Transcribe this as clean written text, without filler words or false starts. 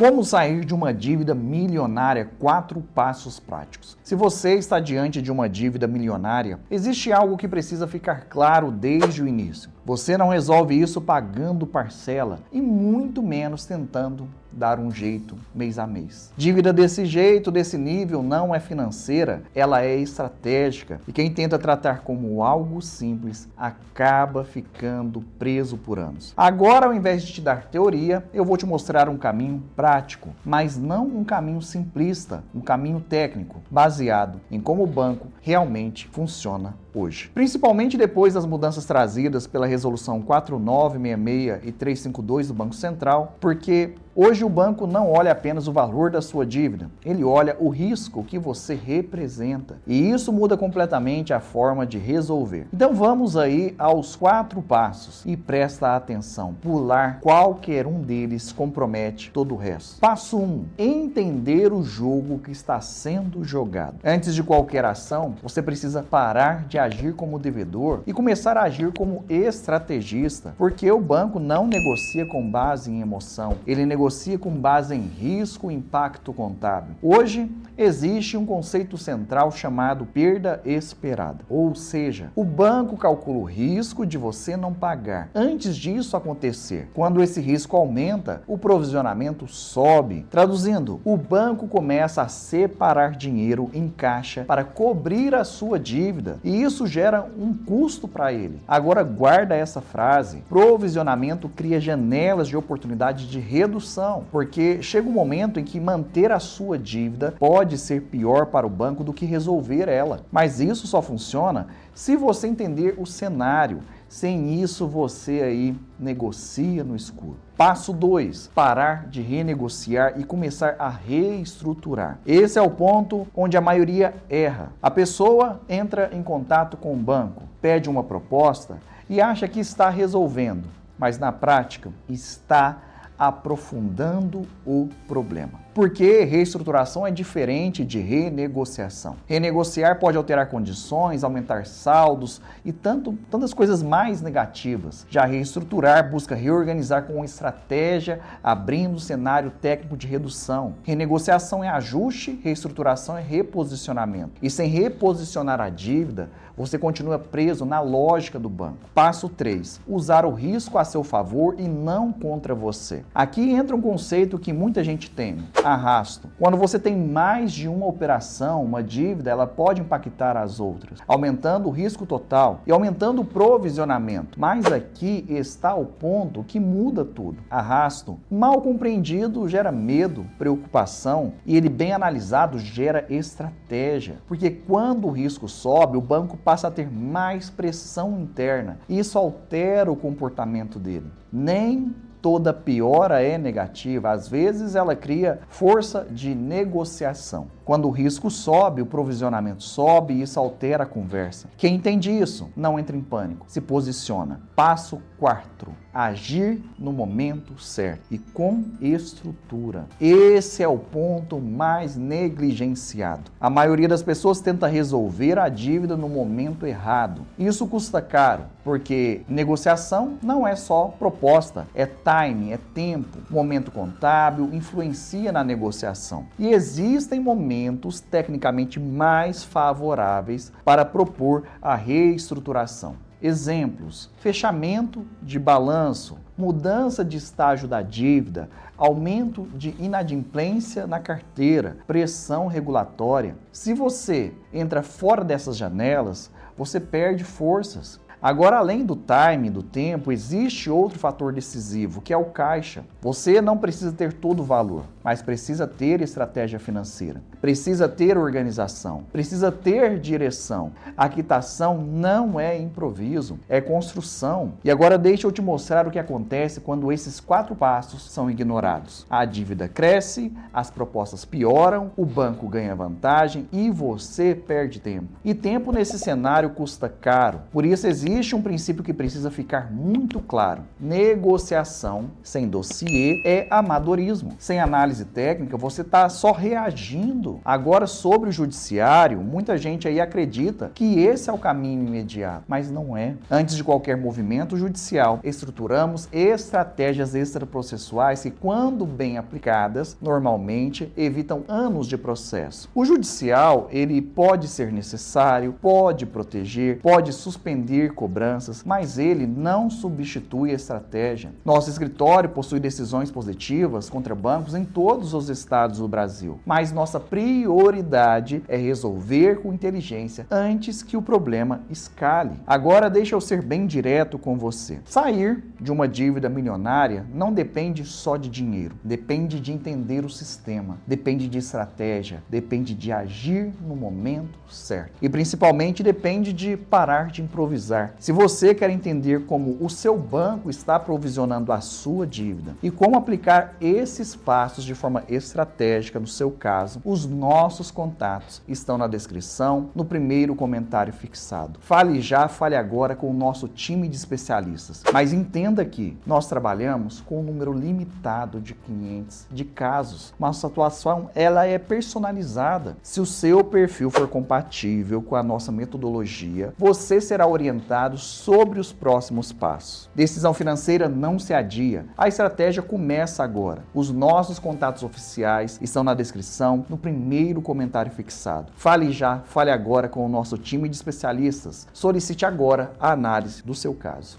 Como sair de uma dívida milionária? 4 passos práticos. Se você está diante de uma dívida milionária, existe algo que precisa ficar claro desde o início. Você não resolve isso pagando parcela e muito menos tentando dar um jeito mês a mês. Dívida desse jeito, desse nível, não é financeira, ela é estratégica. E quem tenta tratar como algo simples acaba ficando preso por anos. Agora, ao invés de te dar teoria, eu vou te mostrar um caminho prático, mas não um caminho simplista, um caminho técnico, baseado em como o banco realmente funciona hoje. Principalmente depois das mudanças trazidas pela Resolução 4966 e 352 do Banco Central, porque hoje o banco não olha apenas o valor da sua dívida, ele olha o risco que você representa. E isso muda completamente a forma de resolver. Então vamos aí aos 4 passos e presta atenção. Pular qualquer um deles compromete todo o resto. Passo 1. Entender o jogo que está sendo jogado. Antes de qualquer ação, você precisa parar de agir como devedor e começar a agir como estrategista, porque o banco não negocia com base em emoção, ele negocia com base em risco e impacto contábil. Hoje, existe um conceito central chamado perda esperada, ou seja, o banco calcula o risco de você não pagar antes disso acontecer. Quando esse risco aumenta, o provisionamento sobe. Traduzindo, o banco começa a separar dinheiro em caixa para cobrir a sua dívida e isso gera um custo para ele. Agora guarda essa frase: provisionamento cria janelas de oportunidade de redução, porque chega um momento em que manter a sua dívida pode ser pior para o banco do que resolver ela. Mas isso só funciona se você entender o cenário. Sem isso, você aí negocia no escuro. Passo 2. Parar de renegociar e começar a reestruturar. Esse é o ponto onde a maioria erra. A pessoa entra em contato com o banco, pede uma proposta e acha que está resolvendo, mas na prática está aprofundando o problema. Porque reestruturação é diferente de renegociação. Renegociar pode alterar condições, aumentar saldos e tantas coisas mais negativas. Já reestruturar busca reorganizar com uma estratégia, abrindo cenário técnico de redução. Renegociação é ajuste, reestruturação é reposicionamento. E sem reposicionar a dívida, você continua preso na lógica do banco. Passo 3. Usar o risco a seu favor e não contra você. Aqui entra um conceito que muita gente teme: arrasto. Quando você tem mais de uma operação, uma dívida, ela pode impactar as outras, aumentando o risco total e aumentando o provisionamento. Mas aqui está o ponto que muda tudo. Arrasto, mal compreendido, gera medo, preocupação e ele bem analisado gera estratégia. Porque quando o risco sobe, o banco passa a ter mais pressão interna e isso altera o comportamento dele. Nem toda piora é negativa, às vezes ela cria força de negociação. Quando o risco sobe, o provisionamento sobe e isso altera a conversa. Quem entende isso não entra em pânico, se posiciona. Passo 4. Agir no momento certo e com estrutura. Esse é o ponto mais negligenciado. A maioria das pessoas tenta resolver a dívida no momento errado. Isso custa caro, porque negociação não é só proposta, é time, é tempo. O momento contábil influencia na negociação. E existem momentos tecnicamente mais favoráveis para propor a reestruturação. Exemplos: fechamento de balanço, mudança de estágio da dívida, aumento de inadimplência na carteira, pressão regulatória. Se você entra fora dessas janelas, você perde forças. Agora, além do time, do tempo, existe outro fator decisivo, que é o caixa. Você não precisa ter todo o valor, mas precisa ter estratégia financeira, precisa ter organização, precisa ter direção. A quitação não é improviso, é construção. E agora deixa eu te mostrar o que acontece quando esses 4 passos são ignorados. A dívida cresce, as propostas pioram, o banco ganha vantagem e você perde tempo. E tempo nesse cenário custa caro. Por isso existe existe um princípio que precisa ficar muito claro. Negociação sem dossiê é amadorismo. Sem análise técnica, você está só reagindo. Agora, sobre o judiciário, muita gente aí acredita que esse é o caminho imediato, mas não é. Antes de qualquer movimento judicial, estruturamos estratégias extraprocessuais que, quando bem aplicadas, normalmente evitam anos de processo. O judicial, ele pode ser necessário, pode proteger, pode suspender cobranças, mas ele não substitui a estratégia. Nosso escritório possui decisões positivas contra bancos em todos os estados do Brasil, mas nossa prioridade é resolver com inteligência antes que o problema escale. Agora deixa eu ser bem direto com você. Sair de uma dívida milionária não depende só de dinheiro, depende de entender o sistema, depende de estratégia, depende de agir no momento certo e principalmente depende de parar de improvisar. Se você quer entender como o seu banco está provisionando a sua dívida e como aplicar esses passos de forma estratégica no seu caso, os nossos contatos estão na descrição, no primeiro comentário fixado. Fale já, fale agora com o nosso time de especialistas. Mas entenda que nós trabalhamos com um número limitado de clientes, de casos. Nossa atuação, ela é personalizada. Se o seu perfil for compatível com a nossa metodologia, você será orientado sobre os próximos passos. Decisão financeira não se adia. A estratégia começa agora. Os nossos contatos oficiais estão na descrição, no primeiro comentário fixado. Fale já, fale agora com o nosso time de especialistas. Solicite agora a análise do seu caso.